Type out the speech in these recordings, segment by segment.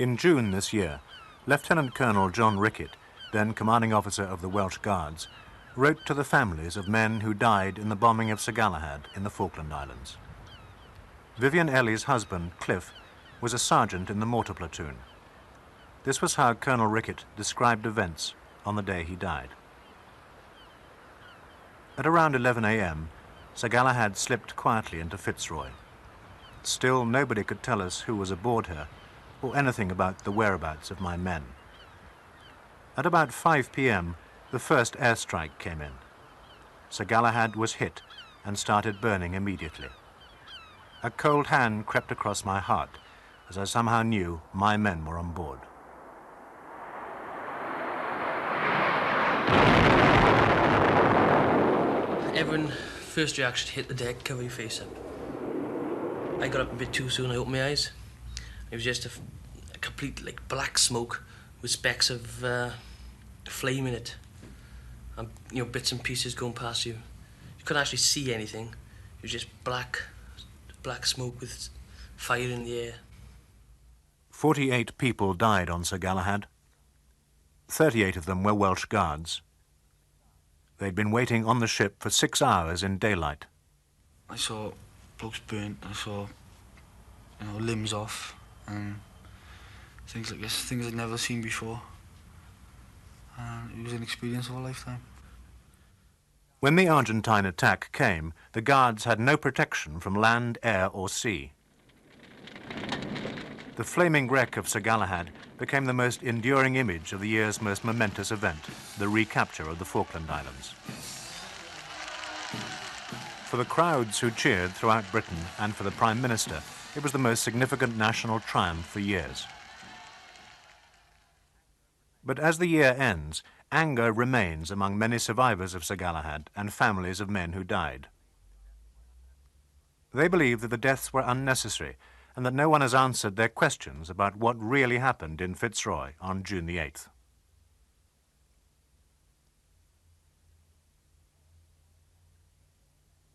In June this year, Lieutenant Colonel John Rickett, then commanding officer of the Welsh Guards, wrote to the families of men who died in the bombing of Sir Galahad in the Falkland Islands. Vivian Ellie's husband, Cliff, was a sergeant in the mortar platoon. This was how Colonel Rickett described events on the day he died. At around 11 a.m., Sir Galahad slipped quietly into Fitzroy. Still, nobody could tell us who was aboard her or anything about the whereabouts of my men. At about 5 p.m., the first airstrike came in. Sir Galahad was hit and started burning immediately. A cold hand crept across my heart as I somehow knew my men were on board. Everyone, first reaction, hit the deck, cover your face up. I got up a bit too soon, I opened my eyes. It was just a complete black smoke with specks of flame in it. And bits and pieces going past you. You couldn't actually see anything. It was just black smoke with fire in the air. 48 people died on Sir Galahad. 38 of them were Welsh Guards. They'd been waiting on the ship for 6 hours in daylight. I saw blokes burnt, I saw limbs off, and things like this, things I'd never seen before. And it was an experience of a lifetime. When the Argentine attack came, the Guards had no protection from land, air or sea. The flaming wreck of Sir Galahad became the most enduring image of the year's most momentous event, the recapture of the Falkland Islands. For the crowds who cheered throughout Britain and for the Prime Minister, it was the most significant national triumph for years. But as the year ends, anger remains among many survivors of Sir Galahad and families of men who died. They believe that the deaths were unnecessary and that no one has answered their questions about what really happened in Fitzroy on June the 8th.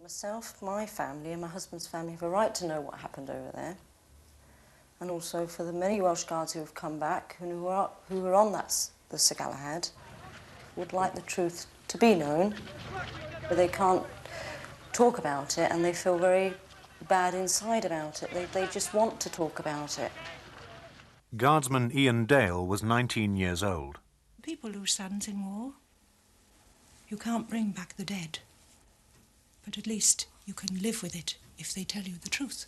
Myself, my family and my husband's family have a right to know what happened over there. And also for the many Welsh Guards who have come back and who were on the Sir Galahad, would like the truth to be known, but they can't talk about it and they feel very bad inside about it. They just want to talk about it. Guardsman Ian Dale was 19 years old. People lose sons in war. You can't bring back the dead, but at least you can live with it if they tell you the truth.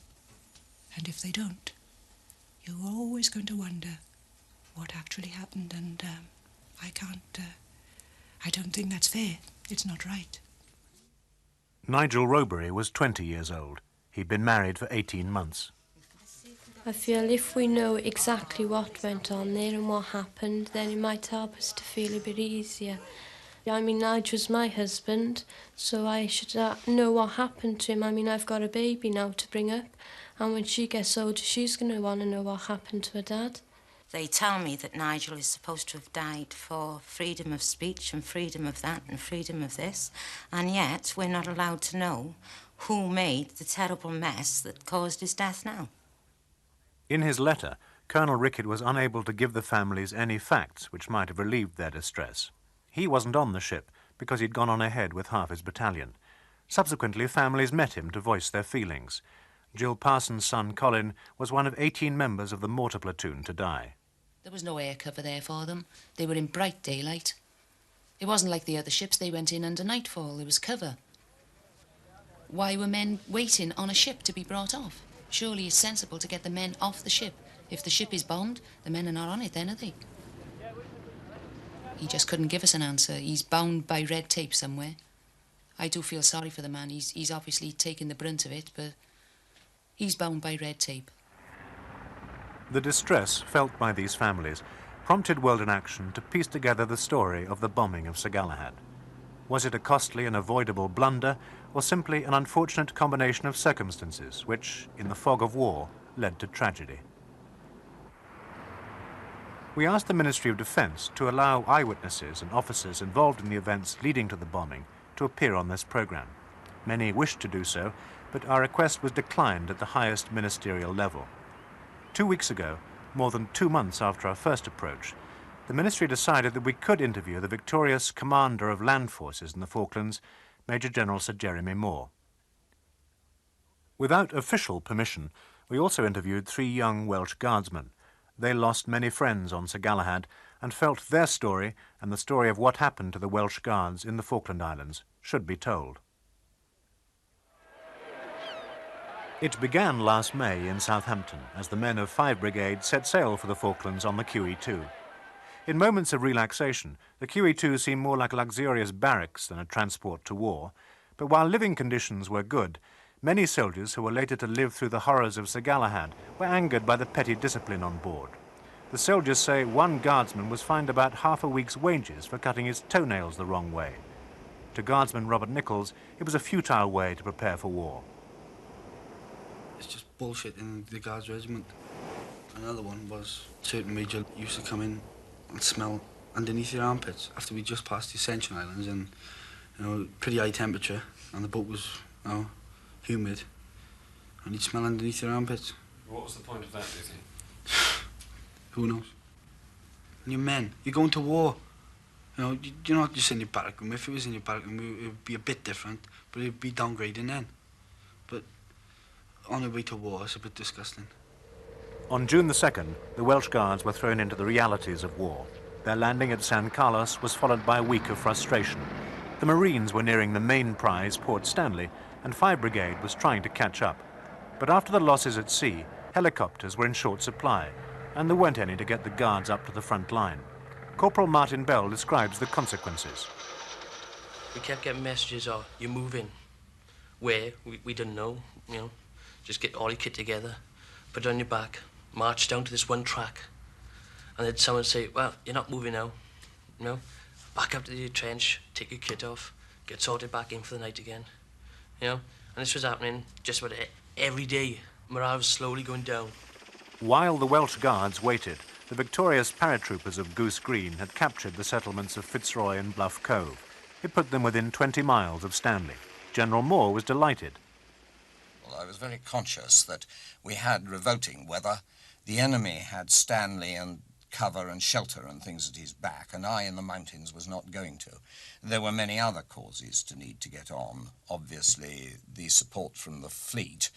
And if they don't, you're always going to wonder what actually happened, and I don't think that's fair. It's not right. Nigel Robury was 20 years old. He'd been married for 18 months. I feel if we know exactly what went on there and what happened, then it might help us to feel a bit easier. I mean, Nigel's my husband, so I should know what happened to him. I mean, I've got a baby now to bring up, and when she gets older, she's going to want to know what happened to her dad. They tell me that Nigel is supposed to have died for freedom of speech and freedom of that and freedom of this, and yet we're not allowed to know who made the terrible mess that caused his death now. In his letter, Colonel Rickett was unable to give the families any facts which might have relieved their distress. He wasn't on the ship because he'd gone on ahead with half his battalion. Subsequently, families met him to voice their feelings. Jill Parsons' son, Colin, was one of 18 members of the mortar platoon to die. There was no air cover there for them. They were in bright daylight. It wasn't like the other ships. They went in under nightfall. There was cover. Why were men waiting on a ship to be brought off? Surely it's sensible to get the men off the ship. If the ship is bombed, the men are not on it then, are they? He just couldn't give us an answer. He's bound by red tape somewhere. I do feel sorry for the man. He's obviously taken the brunt of it, but he's bound by red tape. The distress felt by these families prompted World in Action to piece together the story of the bombing of Sir Galahad. Was it a costly and avoidable blunder, or simply an unfortunate combination of circumstances which, in the fog of war, led to tragedy? We asked the Ministry of Defence to allow eyewitnesses and officers involved in the events leading to the bombing to appear on this programme. Many wished to do so, but our request was declined at the highest ministerial level. 2 weeks ago, more than 2 months after our first approach, the Ministry decided that we could interview the victorious commander of land forces in the Falklands, Major General Sir Jeremy Moore. Without official permission, we also interviewed 3 young Welsh guardsmen. They lost many friends on Sir Galahad and felt their story and the story of what happened to the Welsh Guards in the Falkland Islands should be told. It began last May in Southampton as the men of 5 Brigade set sail for the Falklands on the QE2. In moments of relaxation, the QE2 seemed more like a luxurious barracks than a transport to war, but while living conditions were good, many soldiers who were later to live through the horrors of Sir Galahad were angered by the petty discipline on board. The soldiers say one guardsman was fined about half a week's wages for cutting his toenails the wrong way. To Guardsman Robert Nichols, it was a futile way to prepare for war. It's just bullshit in the Guards Regiment. Another one was certain major used to come in and smell underneath your armpits after we just passed the Ascension Islands and, pretty high temperature, and the boat was, humid, and he'd smell underneath your armpits. What was the point of that, do you think? Who knows? And you're men. You're going to war. You're not just in your barrack room. If it was in your barrack room, it would be a bit different, but it'd be downgrading then. But on the way to war, it's a bit disgusting. On June the 2nd, the Welsh Guards were thrown into the realities of war. Their landing at San Carlos was followed by a week of frustration. The Marines were nearing the main prize, Port Stanley, and 5 Brigade was trying to catch up. But after the losses at sea, helicopters were in short supply, and there weren't any to get the Guards up to the front line. Corporal Martin Bell describes the consequences. We kept getting messages, you're moving. Where? We didn't know, Just get all your kit together, put it on your back, march down to this one track. And then someone say, well, you're not moving now. Back up to your trench, take your kit off, get sorted back in for the night again. And this was happening just about every day. Morale was slowly going down. While the Welsh Guards waited, the victorious paratroopers of Goose Green had captured the settlements of Fitzroy and Bluff Cove. It put them within 20 miles of Stanley. General Moore was delighted. Well, I was very conscious that we had revolting weather. The enemy had Stanley and cover and shelter and things at his back, and I in the mountains was not going to. There were many other causes to need to get on. Obviously, the support from the fleet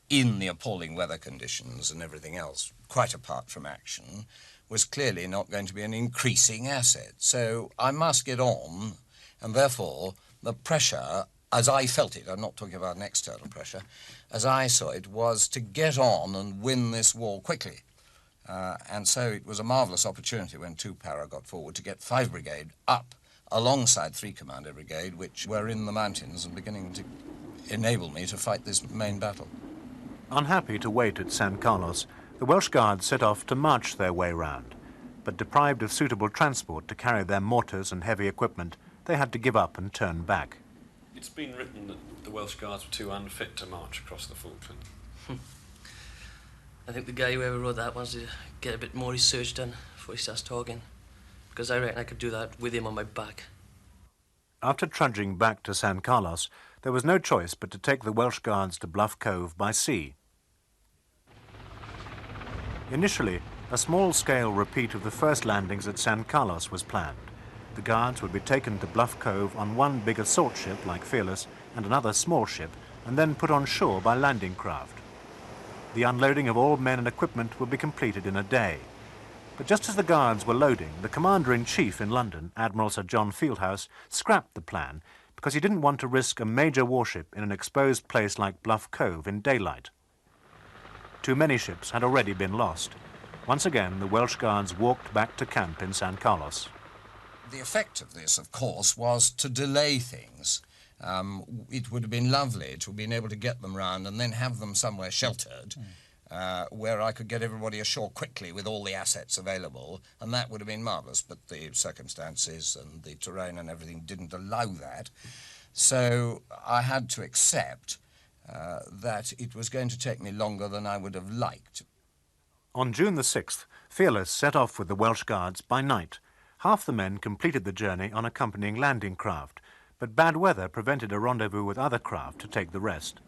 in the appalling weather conditions and everything else, quite apart from action, was clearly not going to be an increasing asset. So I must get on, and therefore the pressure, as I felt it, I'm not talking about an external pressure, as I saw it, was to get on and win this war quickly. And so it was a marvellous opportunity when 2 Para got forward to get 5 Brigade up alongside 3 Commander Brigade, which were in the mountains and beginning to enable me to fight this main battle. Unhappy to wait at San Carlos, the Welsh Guards set off to march their way round. But deprived of suitable transport to carry their mortars and heavy equipment, they had to give up and turn back. It's been written that the Welsh Guards were too unfit to march across the Falklands. I think the guy who ever wrote that wants to get a bit more research done before he starts talking. Because I reckon I could do that with him on my back. After trudging back to San Carlos, there was no choice but to take the Welsh Guards to Bluff Cove by sea. Initially, a small-scale repeat of the first landings at San Carlos was planned. The Guards would be taken to Bluff Cove on one big assault ship like Fearless and another small ship, and then put on shore by landing craft. The unloading of all men and equipment would be completed in a day. But just as the Guards were loading, the Commander-in-Chief in London, Admiral Sir John Fieldhouse, scrapped the plan because he didn't want to risk a major warship in an exposed place like Bluff Cove in daylight. Too many ships had already been lost. Once again, the Welsh Guards walked back to camp in San Carlos. The effect of this, of course, was to delay things. It would have been lovely to have been able to get them round and then have them somewhere sheltered, where I could get everybody ashore quickly with all the assets available, and that would have been marvellous, but the circumstances and the terrain and everything didn't allow that. So I had to accept that it was going to take me longer than I would have liked. On June the 6th, Fearless set off with the Welsh Guards by night. Half the men completed the journey on accompanying landing craft, but bad weather prevented a rendezvous with other craft to take the rest.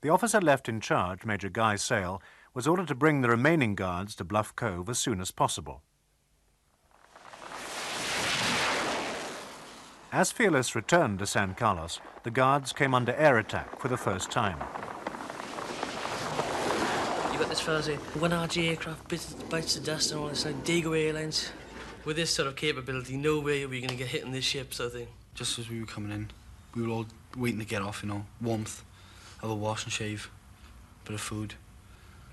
The officer left in charge, Major Guy Sale, was ordered to bring the remaining guards to Bluff Cove as soon as possible. As Fearless returned to San Carlos, the guards came under air attack for the first time. You got this fella saying, one RG aircraft bites the dust and all this, like Dago Airlines. With this sort of capability, no way are we going to get hit in this ship, sort of thing. Just as we were coming in, we were all waiting to get off, you know, warmth, have a wash and shave, bit of food.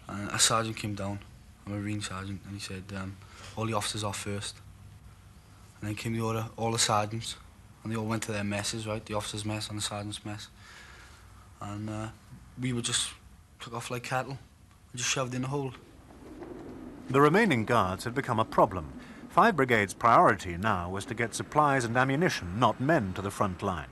And a sergeant came down, a Marine sergeant, and he said, all the officers off first. And then came the order, all the sergeants, and they all went to their messes, right? The officers' mess and the sergeants' mess. And we were just took off like cattle and just shoved in the hold. The remaining guards had become a problem. 5 Brigade's priority now was to get supplies and ammunition, not men, to the front line.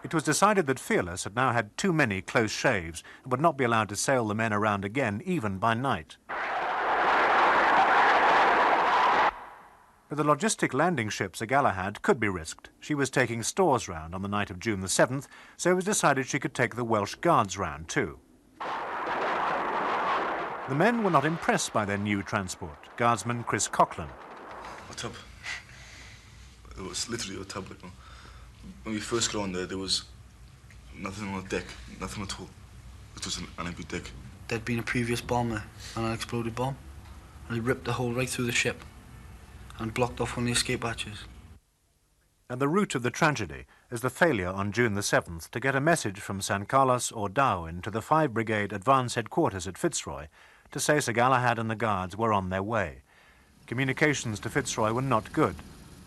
It was decided that Fearless had now had too many close shaves and would not be allowed to sail the men around again, even by night. But the logistic landing ship Sir Galahad could be risked. She was taking stores round on the night of June the 7th, so it was decided she could take the Welsh Guards round too. The men were not impressed by their new transport. Guardsman Chris Coughlin. A tub. It was literally a tub. When we first got on there was nothing on the deck, nothing at all. It was an empty deck. There'd been a previous bomb there, an unexploded bomb, and it ripped the hole right through the ship and blocked off one of the escape hatches. At the root of the tragedy is the failure on June the 7th to get a message from San Carlos or Darwin to the 5 Brigade advance headquarters at Fitzroy to say Sir Galahad and the guards were on their way. Communications to Fitzroy were not good.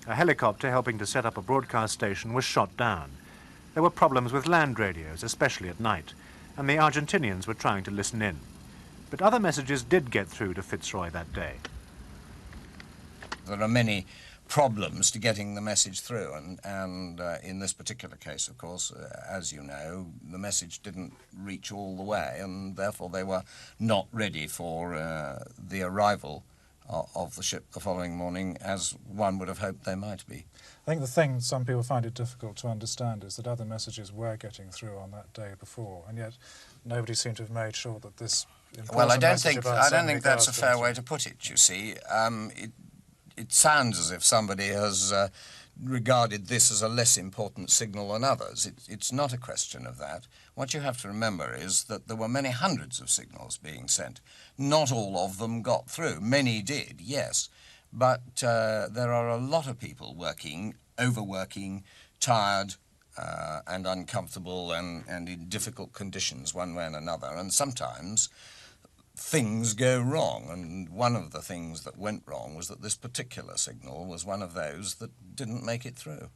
A helicopter helping to set up a broadcast station was shot down. There were problems with land radios, especially at night, and the Argentinians were trying to listen in. But other messages did get through to Fitzroy that day. There are many problems to getting the message through, and in this particular case, of course, as you know, the message didn't reach all the way, and therefore they were not ready for the arrival of the ship the following morning, as one would have hoped they might be. I think the thing some people find it difficult to understand is that other messages were getting through on that day before, and yet nobody seemed to have made sure that this important Well, I don't message think about that's a fair way to put it, you see. It sounds as if somebody has regarded this as a less important signal than others. It's not a question of that. What you have to remember is that there were many hundreds of signals being sent. Not all of them got through. Many did, yes. But there are a lot of people working, overworking, tired and uncomfortable and in difficult conditions one way and another. And sometimes things go wrong, and one of the things that went wrong was that this particular signal was one of those that didn't make it through.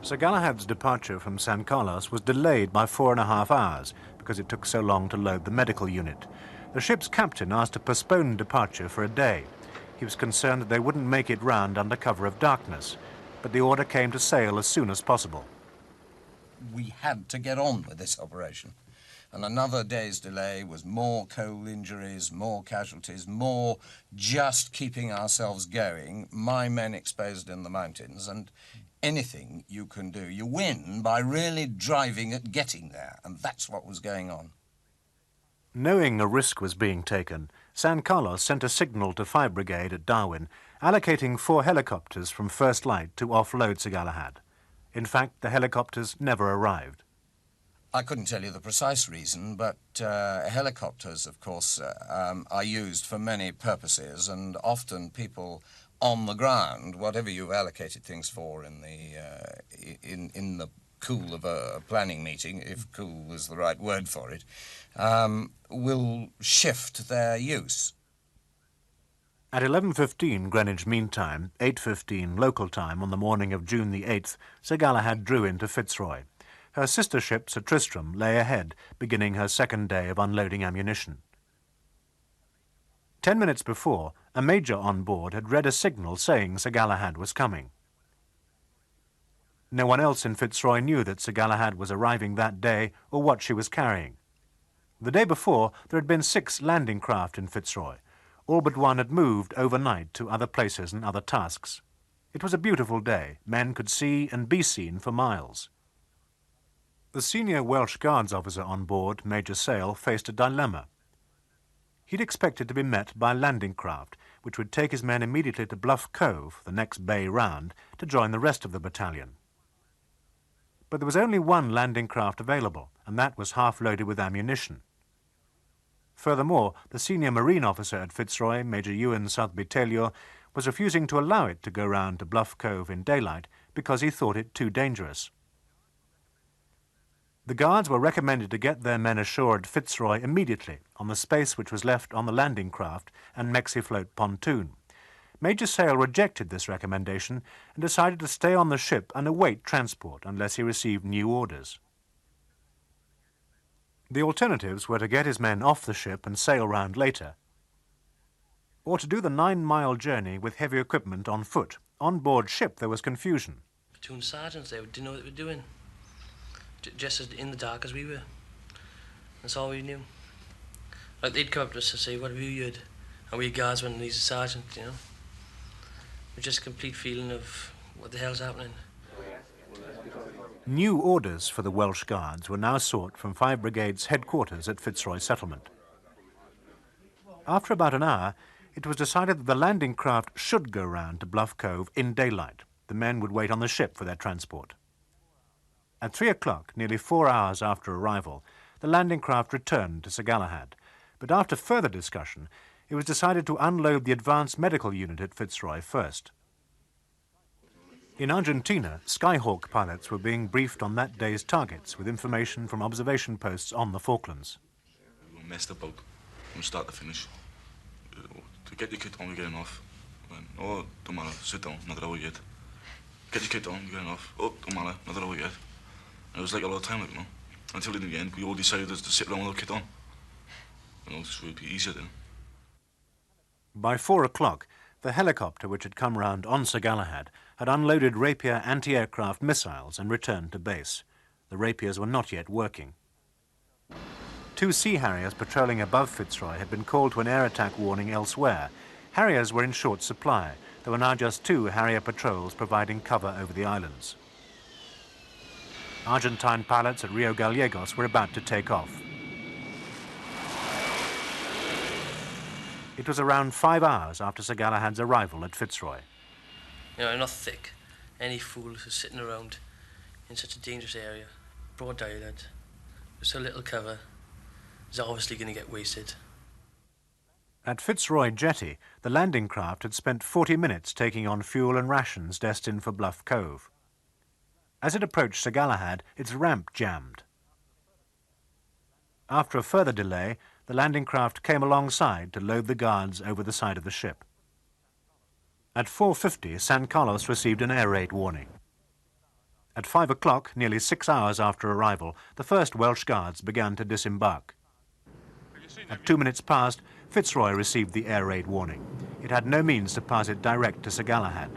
Sir Galahad's departure from San Carlos was delayed by 4.5 hours because it took so long to load the medical unit. The ship's captain asked to postpone departure for a day. He was concerned that they wouldn't make it round under cover of darkness, but the order came to sail as soon as possible. We had to get on with this operation. And another day's delay was more coal injuries, more casualties, more just keeping ourselves going, my men exposed in the mountains, and anything you can do. You win by really driving at getting there, and that's what was going on. Knowing a risk was being taken, San Carlos sent a signal to 5 Brigade at Darwin, allocating 4 helicopters from First Light to offload Sir Galahad. In fact, the helicopters never arrived. I couldn't tell you the precise reason, but helicopters, of course, are used for many purposes, and often people on the ground, whatever you've allocated things for in the cool of a planning meeting, if cool was the right word for it, will shift their use. At 11:15 Greenwich Mean Time, 8:15 local time on the morning of June the 8th, Sir Galahad drew into Fitzroy. Her sister ship, Sir Tristram, lay ahead, beginning her second day of unloading ammunition. 10 minutes before, a major on board had read a signal saying Sir Galahad was coming. No one else in Fitzroy knew that Sir Galahad was arriving that day or what she was carrying. The day before, there had been 6 landing craft in Fitzroy. All but one had moved overnight to other places and other tasks. It was a beautiful day. Men could see and be seen for miles. The senior Welsh Guards officer on board, Major Sale, faced a dilemma. He'd expected to be met by a landing craft, which would take his men immediately to Bluff Cove, the next bay round, to join the rest of the battalion. But there was only one landing craft available, and that was half loaded with ammunition. Furthermore, the senior marine officer at Fitzroy, Major Ewan Southby Taylor, was refusing to allow it to go round to Bluff Cove in daylight because he thought it too dangerous. The guards were recommended to get their men ashore at Fitzroy immediately on the space which was left on the landing craft and Mexifloat pontoon. Major Sale rejected this recommendation and decided to stay on the ship and await transport unless he received new orders. The alternatives were to get his men off the ship and sail round later, or to do the 9-mile journey with heavy equipment on foot. On board ship there was confusion. Platoon sergeants, they didn't know what they were doing. Just as in the dark as we were. That's all we knew. Like, they'd come up to us and say, "What have you heard?" And we guards went, "He's a sergeant," you know. With just a complete feeling of what the hell's happening. New orders for the Welsh Guards were now sought from 5 Brigades headquarters at Fitzroy Settlement. After about an hour, it was decided that the landing craft should go round to Bluff Cove in daylight. The men would wait on the ship for their transport. At 3 o'clock, nearly 4 hours after arrival, the landing craft returned to Sir Galahad, but after further discussion, it was decided to unload the advanced medical unit at Fitzroy first. In Argentina, Skyhawk pilots were being briefed on that day's targets with information from observation posts on the Falklands. We were messed about from start to finish. To get your kit on, we're getting off. Oh, don't matter, sit down, another hour yet. Get your kit on, you're getting off. Oh, don't matter, another hour yet. And it was like a lot of time, like, you know. Until in the end, we all decided to sit around with our kit on. You know, this would be easier then. By 4 o'clock, the helicopter which had come round on Sir Galahad had unloaded Rapier anti-aircraft missiles and returned to base. The Rapiers were not yet working. 2 Sea Harriers patrolling above Fitzroy had been called to an air attack warning elsewhere. Harriers were in short supply. There were now just 2 Harrier patrols providing cover over the islands. Argentine pilots at Rio Gallegos were about to take off. It was around 5 hours after Sir Galahad's arrival at Fitzroy. You know, not thick. Any fool who's sitting around in such a dangerous area, broad daylight, with so little cover, is obviously going to get wasted. At Fitzroy Jetty, the landing craft had spent 40 minutes taking on fuel and rations destined for Bluff Cove. As it approached Sir Galahad, its ramp jammed. After a further delay, the landing craft came alongside to load the guards over the side of the ship. At 4:50, San Carlos received an air raid warning. At 5 o'clock, nearly 6 hours after arrival, the first Welsh Guards began to disembark. At 2 minutes past, Fitzroy received the air raid warning. It had no means to pass it direct to Sir Galahad.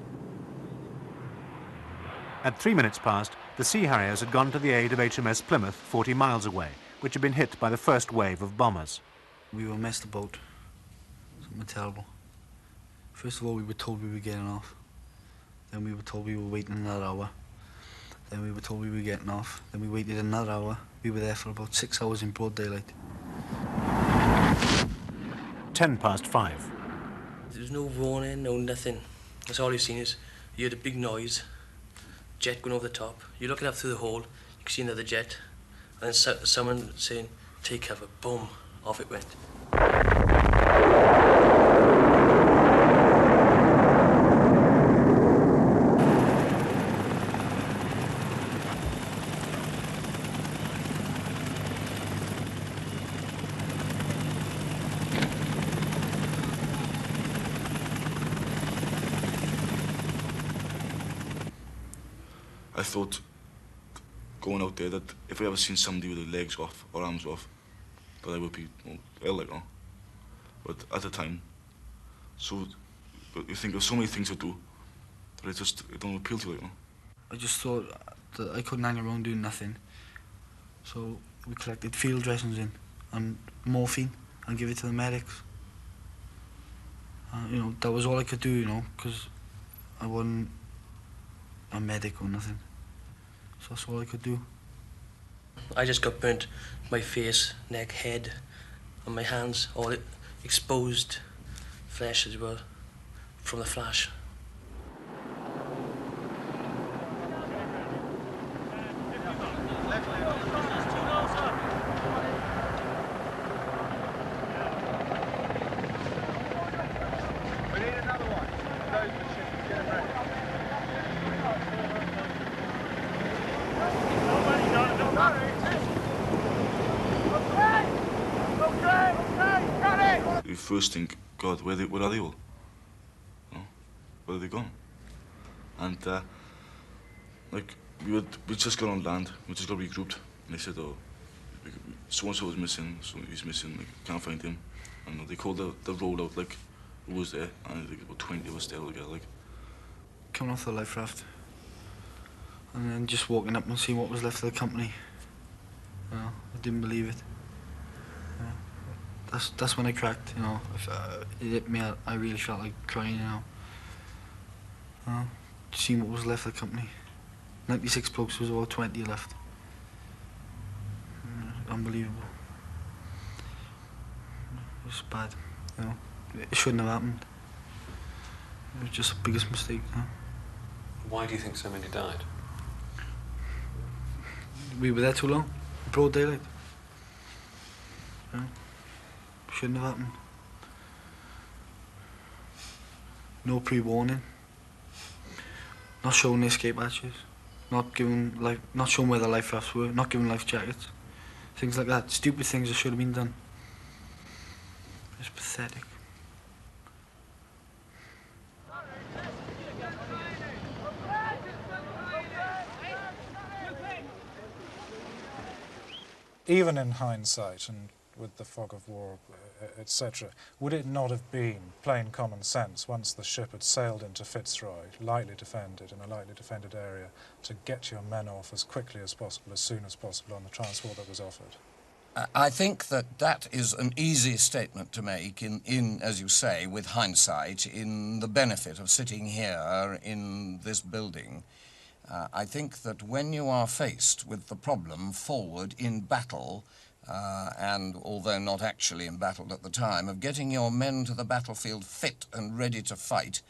At 3 minutes past, the Sea Harriers had gone to the aid of HMS Plymouth 40 miles away, which had been hit by the first wave of bombers. We were messed about. Something terrible. First of all, we were told we were getting off. Then we were told we were waiting another hour. Then we were told we were getting off. Then we waited another hour. We were there for about 6 hours in broad daylight. 10 past 5. There was no warning, no nothing. That's all you've seen is you heard a big noise, jet going over the top. You're looking up through the hole, you can see another jet, and then someone saying, "Take cover," boom, off it went. I thought, going out there, that if I ever seen somebody with their legs off or arms off, that I would be ill, like, no. But at the time, so you think of so many things to do that it don't appeal to you, like, no. I just thought that I couldn't hang around doing nothing. So we collected field dressings in and morphine and give it to the medics. You know, that was all I could do, you know, because I wasn't a medic or nothing. So that's all I could do. I just got burnt. My face, neck, head, and my hands, all exposed flesh as well from the flash. You first think, God, where are they all? You know, where are they gone? And like we just got on land, we just got regrouped, and they said, oh, so and so was missing, so he's missing, like, can't find him. And they called the roll out, like, who was there, and I think about 20 of us there together, like. Coming off the life raft, and then just walking up and seeing what was left of the company. You know, I didn't believe it. That's when I cracked, you know. It hit me, I really felt like crying, you know. Seeing what was left of the company. 96 blokes, there was about 20 left. Unbelievable. It was bad, you know. It shouldn't have happened. It was just the biggest mistake, you know. Why do you think so many died? We were there too long. Broad daylight. You know. Shouldn't have happened. No pre-warning. Not showing the escape hatches. Not showing where the life rafts were. Not giving life jackets. Things like that. Stupid things that should have been done. It's pathetic. Even in hindsight, and with the fog of war, etc., would it not have been plain common sense, once the ship had sailed into Fitzroy, lightly defended, in a lightly defended area, to get your men off as quickly as possible, as soon as possible, on the transport that was offered? I think that is an easy statement to make in, as you say, with hindsight, in the benefit of sitting here in this building. I think that when you are faced with the problem forward in battle, and although not actually in battle at the time, of getting your men to the battlefield fit and ready to fight,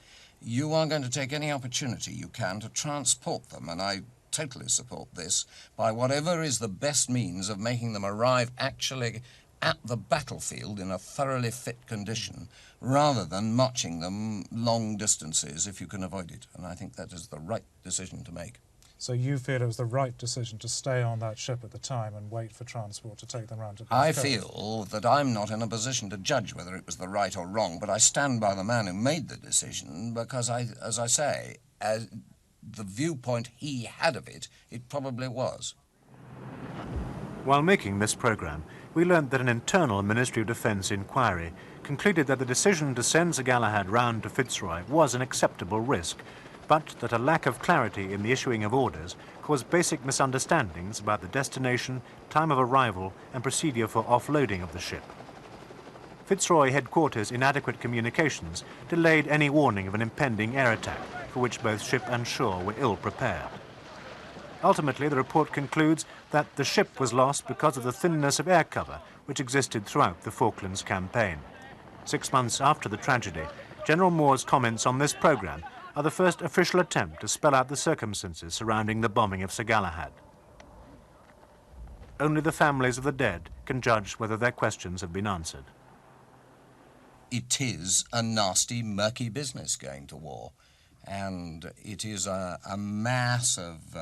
you are going to take any opportunity you can to transport them, and I totally support this, by whatever is the best means of making them arrive actually at the battlefield in a thoroughly fit condition, rather than marching them long distances if you can avoid it. And I think that is the right decision to make. So you feel it was the right decision to stay on that ship at the time and wait for transport to take them round to I Cove? feel that I'm not in a position to judge whether it was the right or wrong, but I stand by the man who made the decision because, as I say, the viewpoint he had of it, it probably was. While making this programme, we learnt that an internal Ministry of Defence inquiry concluded that the decision to send Sir Galahad round to Fitzroy was an acceptable risk, but that a lack of clarity in the issuing of orders caused basic misunderstandings about the destination, time of arrival and procedure for offloading of the ship. Fitzroy headquarters' inadequate communications delayed any warning of an impending air attack, for which both ship and shore were ill prepared. Ultimately, the report concludes that the ship was lost because of the thinness of air cover which existed throughout the Falklands campaign. 6 months after the tragedy, General Moore's comments on this programme are the first official attempt to spell out the circumstances surrounding the bombing of Sir Galahad. Only the families of the dead can judge whether their questions have been answered. It is a nasty, murky business going to war, and it is a mass of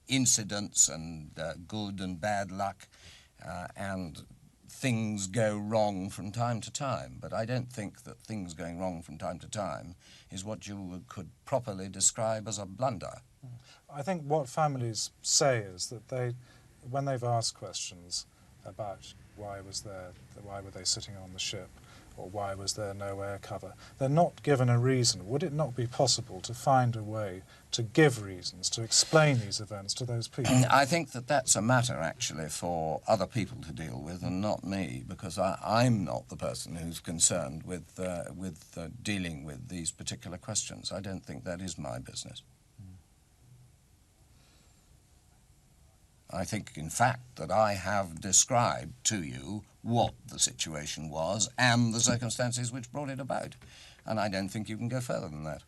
incidents and good and bad luck, and things go wrong from time to time. But I don't think that things going wrong from time to time is what you could properly describe as a blunder. I think what families say is that when they've asked questions about why were they sitting on the ship, or why was there no air cover, they're not given a reason. Would it not be possible to find a way to give reasons, to explain these events to those people? I think that that's a matter, actually, for other people to deal with and not me, because I'm not the person who's concerned with dealing with these particular questions. I don't think that is my business. I think, in fact, that I have described to you what the situation was and the circumstances which brought it about. And I don't think you can go further than that.